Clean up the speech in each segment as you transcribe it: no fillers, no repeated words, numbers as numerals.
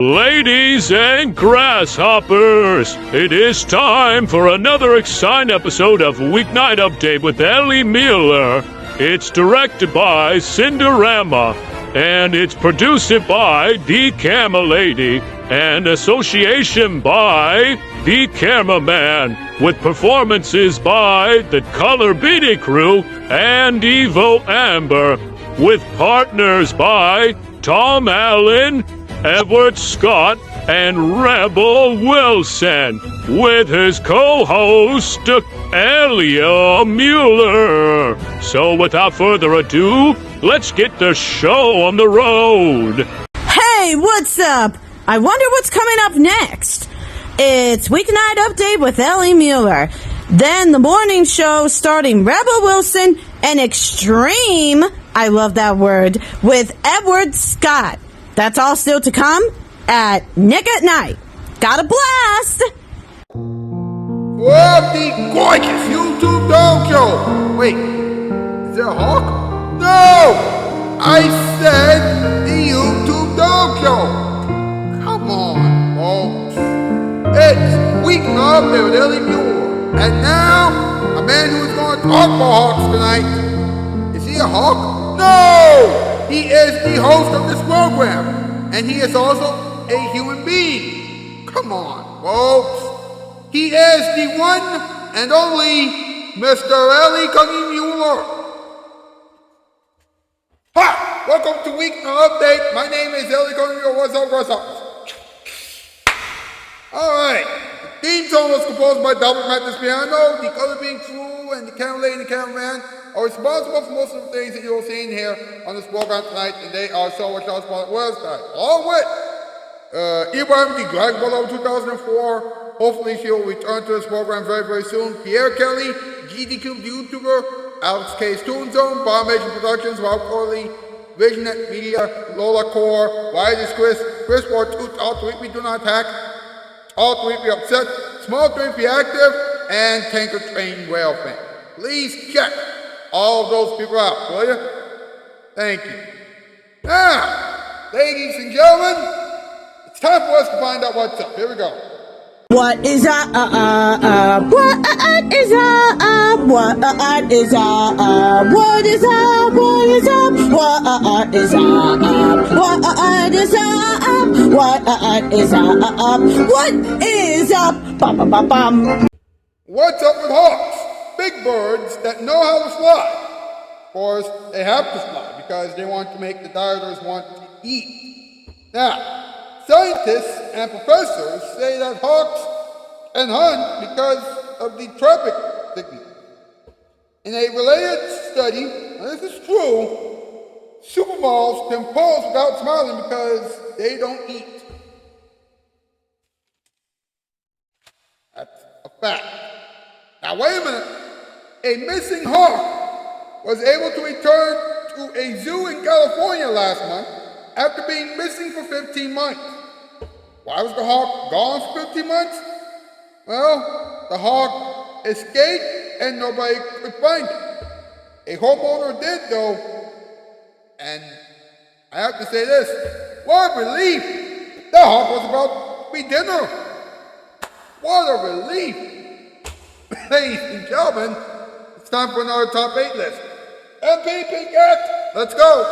Ladies and grasshoppers, it is time for another exciting episode of Weeknight Update with Ellie Muller. It's directed by Cinderama, and it's produced by The Camera Lady, and association by The Cameraman, with performances by the Color Beatty Crew and Evo Amber, with partners by Tom Allen, Edward Scott, and Rebel Wilson, with his co-host, Elia Muller. So without further ado, let's get the show on the road. Hey, what's up? I wonder what's coming up next. It's Weeknight Update with Ellie Muller. Then the morning show starting Rebel Wilson and Extreme, I love that word, with Edward Scott. That's all still to come at Nick at Night. Got a blast! For the gorgeous YouTube dog show. Wait, is there a hawk? No! I said the YouTube dog show. Come on, folks. It's Weeknight Update with Ellie Muller. And now, a man who's going to talk about hawks tonight. Is he a hawk? No! He is the host of this program, and he is also a human being. Come on, folks. He is the one and only Mr. Ellie Muller. Hi, welcome to Weeknight Update. My name is Ellie Muller. What's up? Alright, the theme song was composed by Double Mathis Piano, the Color Being Crew, and the Camera Lady and the Cameraman are responsible for most of the things that you'll see in here on this program tonight, and they are Shoutout Spotlight website. Along with Ibrahim, the Dragon Ball over 2004. Hopefully she'll return to this program very, very soon. Pierre Kelly, GDQ, the YouTuber, Alex K's Toon Zone, Bomb-Asian Productions, Rob Corley, Visionet Media, Lola Core, Wireless Chris War Tooth, All Three We Do Not Hack, All Three Be Upset, Small Train Be Active, and Tanker Train Rail Fan. Please check all of those people out, will you? Thank you. Now, ladies and gentlemen, it's time for us to find out what's up. Here we go. What is up? What is up? What is up? What is up? What is up? What is up? What is up? What is up? What is up? Bum bum bum bum. What's up with hawks? Big birds that know how to fly. Of course, they have to fly because they want to make the dieters want to eat. Now, scientists and professors say that hawks can hunt because of the traffic signal. In a related study, and this is true, supermodels can pose without smiling because they don't eat. That's a fact. Now wait a minute. A missing hawk was able to return to a zoo in California last month after being missing for 15 months. Why was the hawk gone for 15 months? Well, the hawk escaped and nobody could find it. A homeowner did though, and I have to say this, what a relief! The hawk was about to be dinner. What a relief! Ladies and gentlemen, it's time for another top 8 list. MVP Cat, let's go!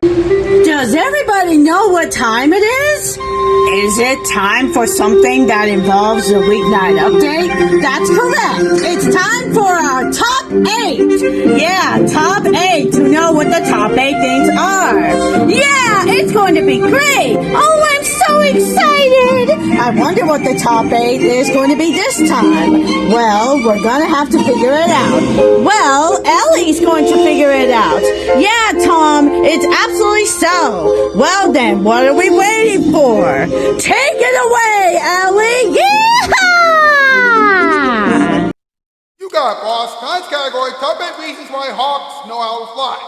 Does everybody know what time it is? Is it time for something that involves a weeknight update? That's correct. It's time for our top 8. Yeah, top 8 to know what the top 8 things are. Yeah, it's going to be great. Oh, I'm so excited. I wonder what the top 8 is going to be this time. Well, we're going to have to figure it out. Well, Ellie's going to figure it out. Yeah, Tom, it's absolutely so. Well then, what are we waiting for? Take it away, Ellie! Yeehaw! You got it, boss. Tonight's category, top 8 reasons why hawks know how to fly.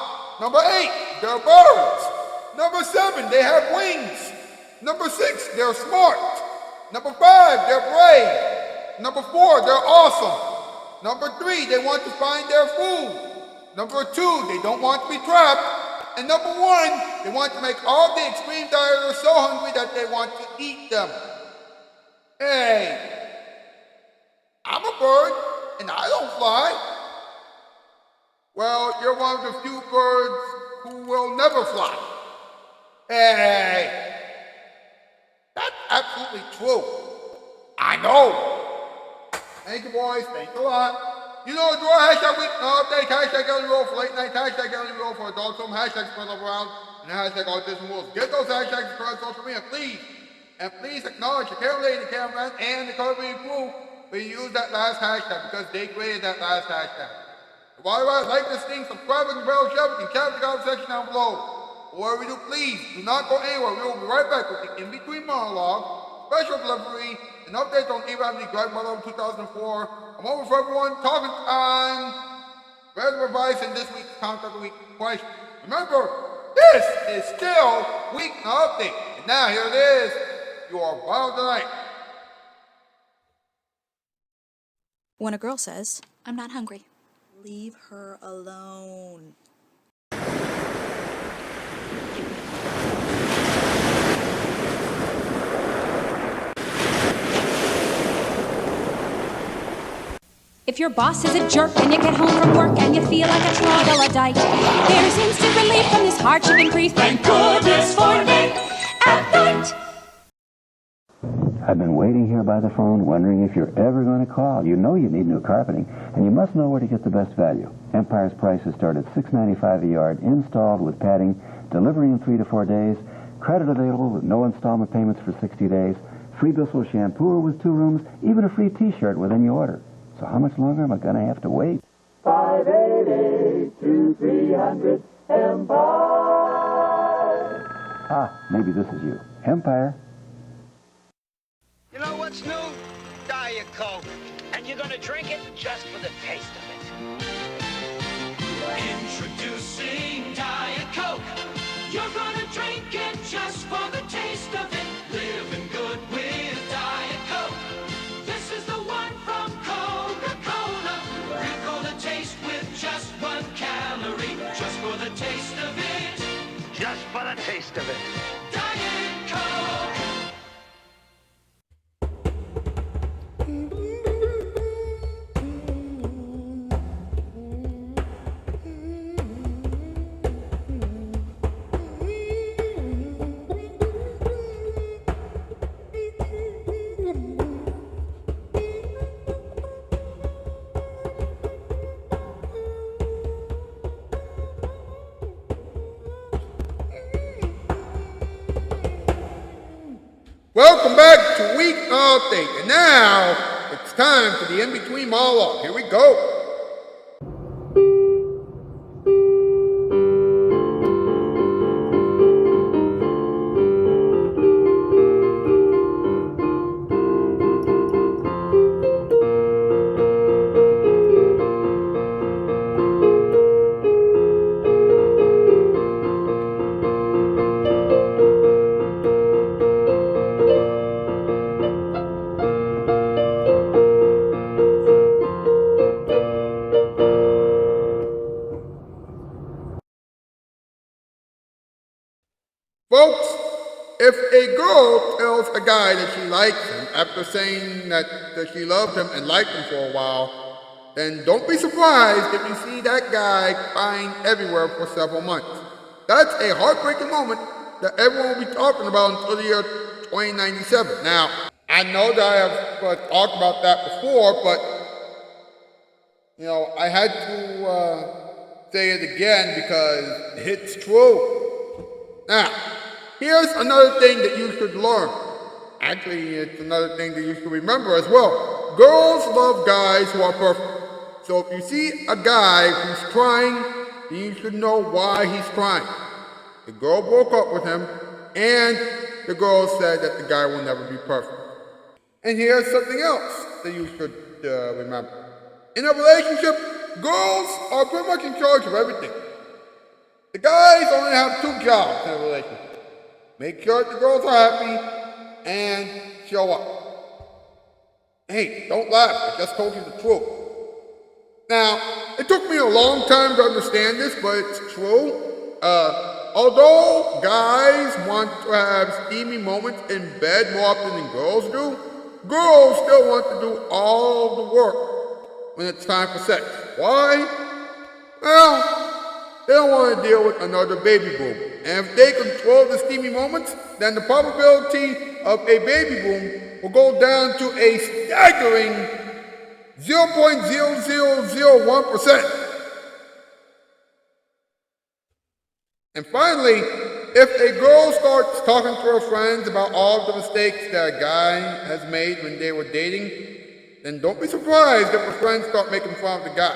Number 8, they're birds. Number 7, they have wings. Number 6, they're smart. Number 5, they're brave. Number 4, they're awesome. Number 3, they want to find their food. Number 2, they don't want to be trapped. And number one, they want to make all the extreme dieters so hungry that they want to eat them. Hey, I'm a bird, and I don't fly. Well, you're one of the few birds who will never fly. Hey, that's absolutely true. I know. Thank you, boys. Thanks a lot. You know the drill, hashtag week update, hashtag Ellie Roll for late night, hashtag Ellie Roll for adult film, hashtag spread love around, and hashtag autism rules. Get those hashtags across social media, please. And please acknowledge the camera lady, the cameraman, and the coloring crew when you use that last hashtag because they created that last hashtag. And while you're at, like this thing, subscribe and bell shove, and cap the comment section down below. Whatever we do, please do not go anywhere. We will be right back with the in-between monologue, special delivery, and updates on Abraham the Greg Muller 2004. I'm over for everyone talking time. Red advice in this week's Contact of the Week question. Remember, this is still Weeknight Update. And now here it is, your Wild Tonight. When a girl says, "I'm not hungry," leave her alone. If your boss is a jerk and you get home from work and you feel like a troglodyte, there's instant relief from this hardship increase. Thank goodness for Nick at Night. I've been waiting here by the phone, wondering if you're ever going to call. You know you need new carpeting, and you must know where to get the best value. Empire's prices start at $6.95 a yard, installed with padding, delivery in 3 to 4 days, credit available with no installment payments for 60 days, free Bissell shampoo with 2 rooms, even a free T-shirt with any order. So how much longer am I going to have to wait? 588-2300 Empire. Ah, maybe this is you. Empire. You know what's new? Diet Coke. And you're gonna drink it just for the taste of it. Introducing Diet Coke. You're gonna drink it just for the taste of it. Living good with Diet Coke. This is the one from Coca-Cola. Real Cola taste with just 1 calorie. Just for the taste of it. Just for the taste of it. Diet Coke. Welcome back to Week Update. And now, it's time for the in-between monologue. Here we go. Folks, if a girl tells a guy that she likes him after saying that she loved him and liked him for a while, then don't be surprised if you see that guy crying everywhere for several months. That's a heartbreaking moment that everyone will be talking about until the year 2097. Now, I know that I have talked about that before, but, I had to say it again because it's true. Now, here's another thing that you should learn. Actually, it's another thing that you should remember as well. Girls love guys who are perfect. So if you see a guy who's crying, then you should know why he's crying. The girl broke up with him, and the girl said that the guy will never be perfect. And here's something else that you should remember. In a relationship, girls are pretty much in charge of everything. The guys only have 2 jobs in a relationship. Make sure that the girls are happy and show up. Hey, don't laugh, I just told you the truth. Now, it took me a long time to understand this, but it's true. Although guys want to have steamy moments in bed more often than girls do, girls still want to do all the work when it's time for sex. Why? Well, they don't want to deal with another baby boom. And if they control the steamy moments, then the probability of a baby boom will go down to a staggering 0.0001%. And finally, if a girl starts talking to her friends about all of the mistakes that a guy has made when they were dating, then don't be surprised if her friends start making fun of the guy.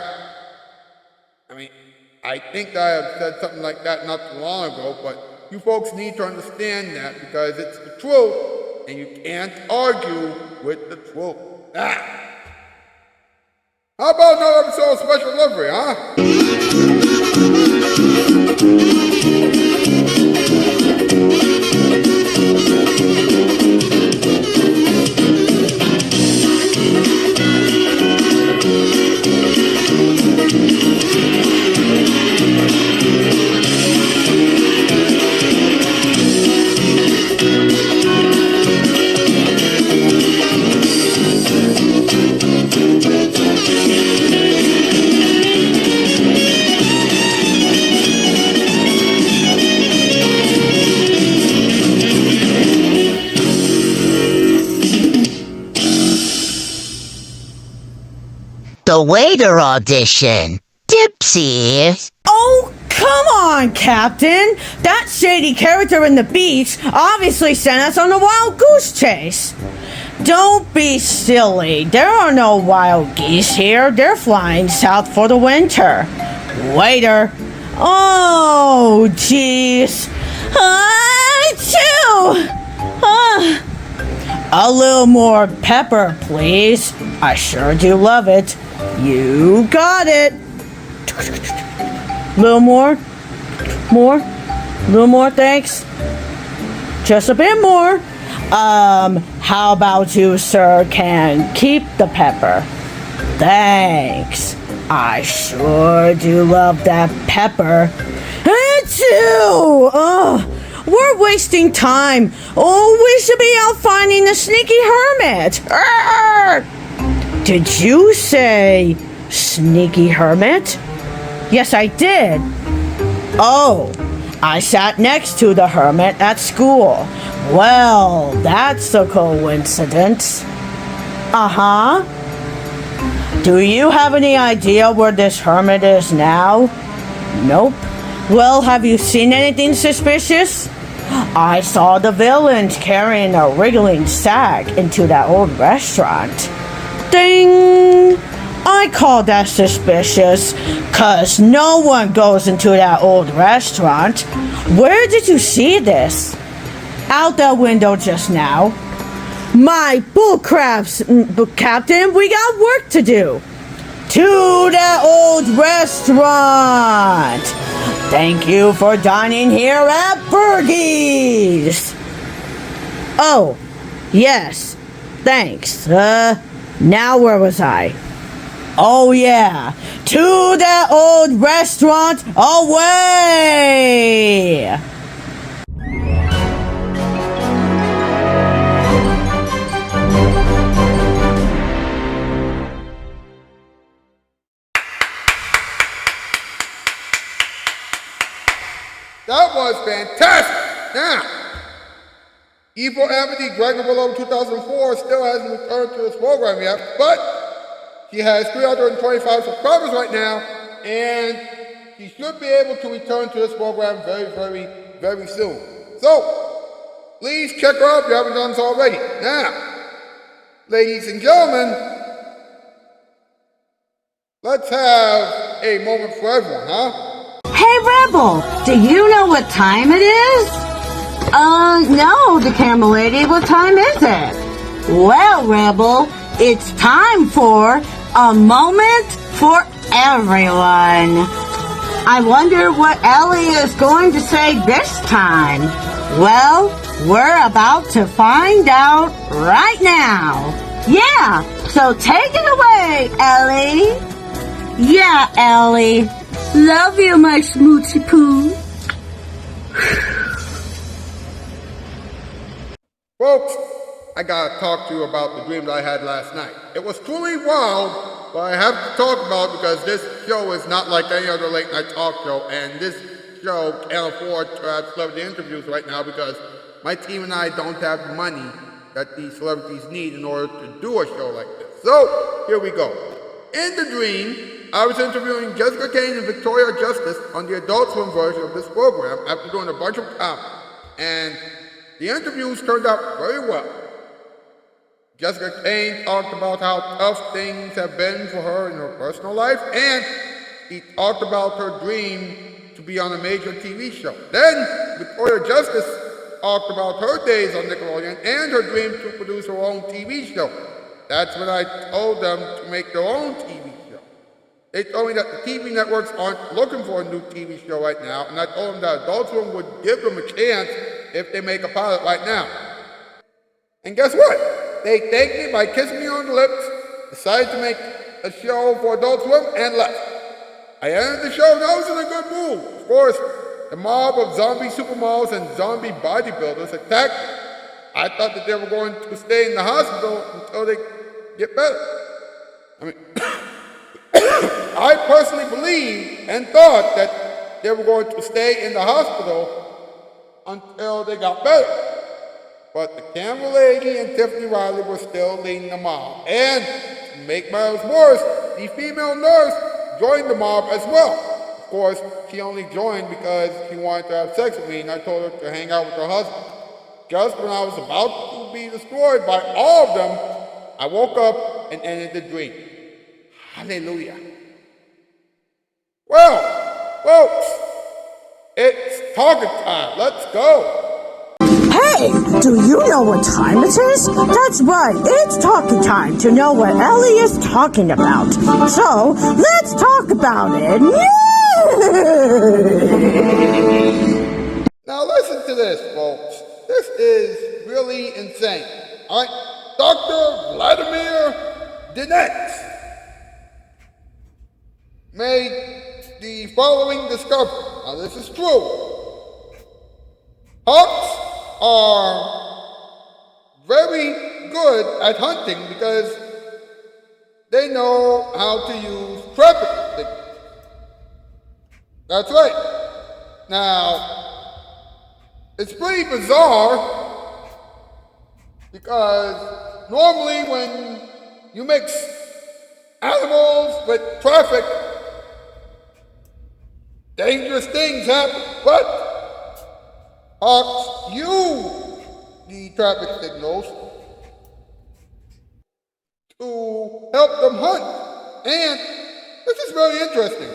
I mean, I think that I have said something like that not too long ago, but you folks need to understand that because it's the truth, and you can't argue with the truth. How about another episode of Special Delivery, huh? The waiter audition. Dipsy. Oh, come on, Captain! That shady character in the beach obviously sent us on a wild goose chase. Don't be silly. There are no wild geese here. They're flying south for the winter. Waiter. Oh, jeez. A little more pepper, please. I sure do love it. You got it. Little more. Little more, thanks. Just a bit more. How about you, sir, can keep the pepper? Thanks. I sure do love that pepper. Achoo! We're wasting time. Oh, we should be out finding the sneaky hermit. Arr! Did you say sneaky hermit? Yes, I did. Oh, I sat next to the hermit at school. Well, that's a coincidence. Uh-huh. Do you have any idea where this hermit is now? Nope. Well, have you seen anything suspicious? I saw the villains carrying a wriggling sack into that old restaurant. Ding! I call that suspicious, 'cause no one goes into that old restaurant. Where did you see this? Out the window just now. My bullcraps, Captain, we got work to do. To that old restaurant. Thank you for dining here at Bergie's. Oh, yes, thanks. Now where was I? Oh yeah, to that old restaurant away! That was fantastic! Now, Evil Amity Dragon Ball 2004 still hasn't returned to this program yet, but she has 325 subscribers right now, and she should be able to return to this program very, very, very soon. So, please check her out if you haven't done so already. Now, ladies and gentlemen, let's have a moment for everyone, huh? Hey, Rebel, do you know what time it is? No, the camera lady, what time is it? Well, Rebel, it's time for a moment for everyone. I wonder what Ellie is going to say this time. Well, we're about to find out right now. Yeah, so take it away, Ellie. Yeah, Ellie. Love you, my smoochie poo. Folks, I gotta talk to you about the dream that I had last night. It was truly wild, but I have to talk about it because this show is not like any other late night talk show, and this show can't afford to have celebrity interviews right now because my team and I don't have the money that these celebrities need in order to do a show like this. So, here we go. In the dream, I was interviewing Jessica Kane and Victoria Justice on the Adult Swim version of this program after doing a bunch of comedy, and the interviews turned out very well. Jessica Kane talked about how tough things have been for her in her personal life, and she talked about her dream to be on a major TV show. Then, Victoria Justice talked about her days on Nickelodeon and her dream to produce her own TV show. That's when I told them to make their own TV show. They told me that the TV networks aren't looking for a new TV show right now, and I told them that Adult Swim would give them a chance if they make a pilot right now. And guess what? They thanked me by kissing me on the lips, decided to make a show for Adult Swim, and left. I entered the show and I was in a good mood. Of course, the mob of zombie supermodels and zombie bodybuilders attacked me. I thought that they were going to stay in the hospital until they get better. I mean, I personally believed and thought that they were going to stay in the hospital until they got better. But the camera lady and Tiffany Riley were still leading the mob. And to make matters worse, the female nurse joined the mob as well. Of course, she only joined because she wanted to have sex with me, and I told her to hang out with her husband. Just when I was about to be destroyed by all of them, I woke up and ended the dream. Hallelujah. Well, folks, it's talking time. Let's go. Hey, do you know what time it is? That's right, it's talking time to know what Ellie is talking about. So, let's talk about it. Yay! Now listen to this, folks. This is really insane. All right, Dr. Vladimir Dinets made the following discovery. Now this is true. Hawks are very good at hunting because they know how to use traffic signals. That's right. Now, it's pretty bizarre because normally when you mix animals with traffic, dangerous things happen. But hawks use the traffic signals to help them hunt. And this is very interesting.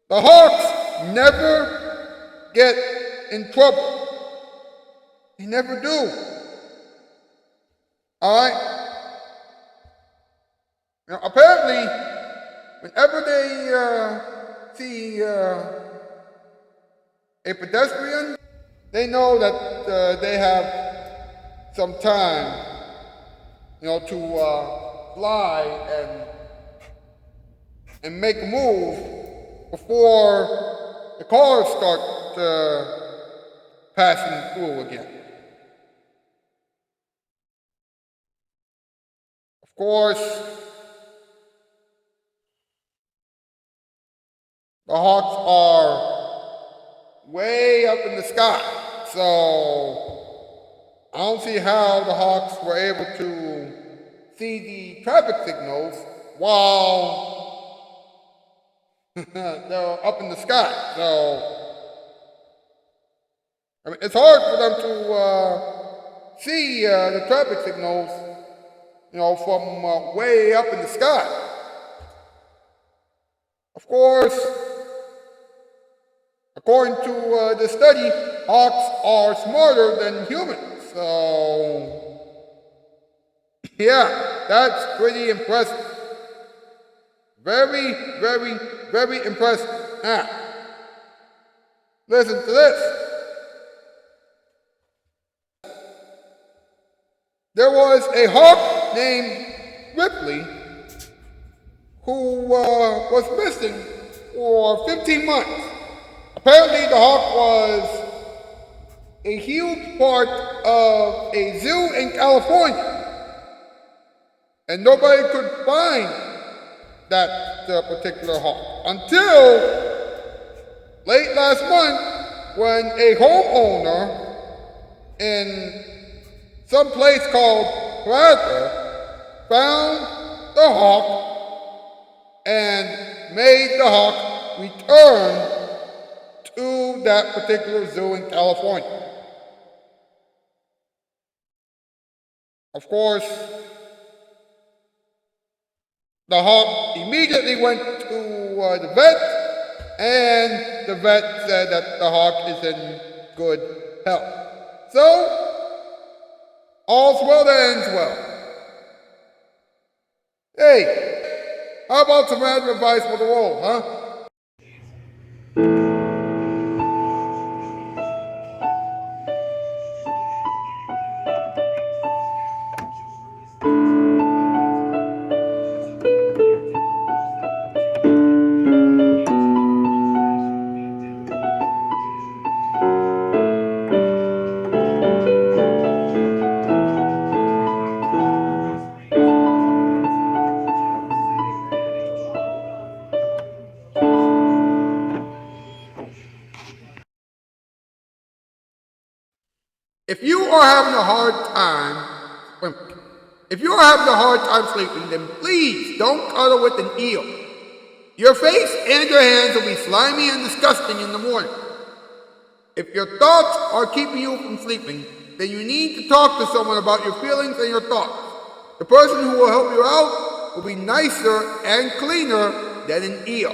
The hawks never get in trouble. They never do. Alright? Now apparently, whenever they see a pedestrian, they know that they have some time, to fly and make a move before the cars start passing through again. Of course, the hawks are way up in the sky, so I don't see how the hawks were able to see the traffic signals while they're up in the sky. So, I mean, it's hard for them to see the traffic signals, from way up in the sky. Of course, according to the study, hawks are smarter than humans. So, yeah, that's pretty impressive. Very, very, very impressive. Now, listen to this. There was a hawk named Ripley who was missing for 15 months. Apparently, the hawk was a huge part of a zoo in California, and nobody could find that particular hawk until late last month when a homeowner in some place called Prather found the hawk and made the hawk return to that particular zoo in California. Of course, the hawk immediately went to the vet, and the vet said that the hawk is in good health. So, all's well that ends well. Hey, how about some advice for the world, huh? If you are having a hard time sleeping, then please don't cuddle with an eel. Your face and your hands will be slimy and disgusting in the morning. If your thoughts are keeping you from sleeping, then you need to talk to someone about your feelings and your thoughts. The person who will help you out will be nicer and cleaner than an eel.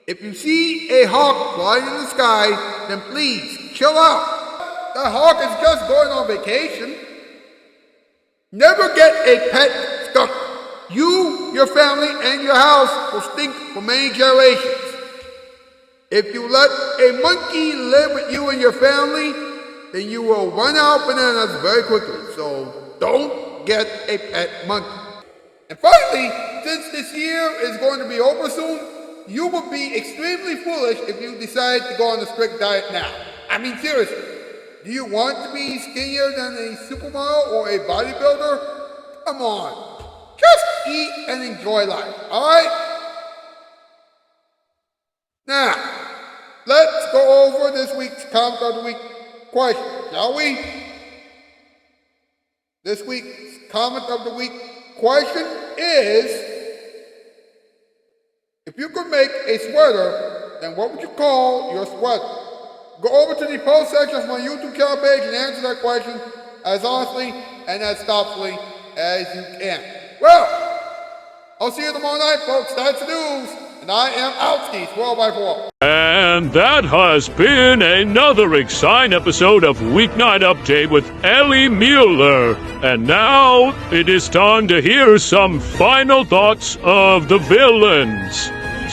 If you see a hawk flying in the sky, then please chill out. The hawk is just going on vacation. Never get a pet skunk. You, your family, and your house will stink for many generations. If you let a monkey live with you and your family, then you will run out bananas very quickly. So don't get a pet monkey. And finally, since this year is going to be over soon, you will be extremely foolish if you decide to go on a strict diet now. I mean, seriously. Do you want to be skinnier than a supermodel or a bodybuilder? Come on. Just eat and enjoy life, alright? Now, let's go over this week's comment of the week question, shall we? This week's comment of the week question is, if you could make a sweater, then what would you call your sweater? Go over to the post section of my YouTube channel page and answer that question as honestly and as thoughtfully as you can. Well, I'll see you tomorrow night, folks. That's the news. And I am Outskis, 12x4. And that has been another exciting episode of Weeknight Update with Ellie Muller. And now it is time to hear some final thoughts of the villains.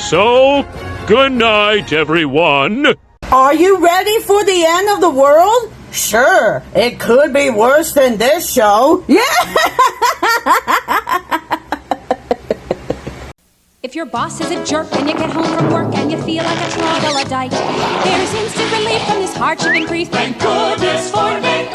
So, good night, everyone. Are you ready for the end of the world? Sure, it could be worse than this show. Yeah! If your boss is a jerk and you get home from work and you feel like a troglodyte, there's instant relief from this hardship and grief. Thank goodness for Nick.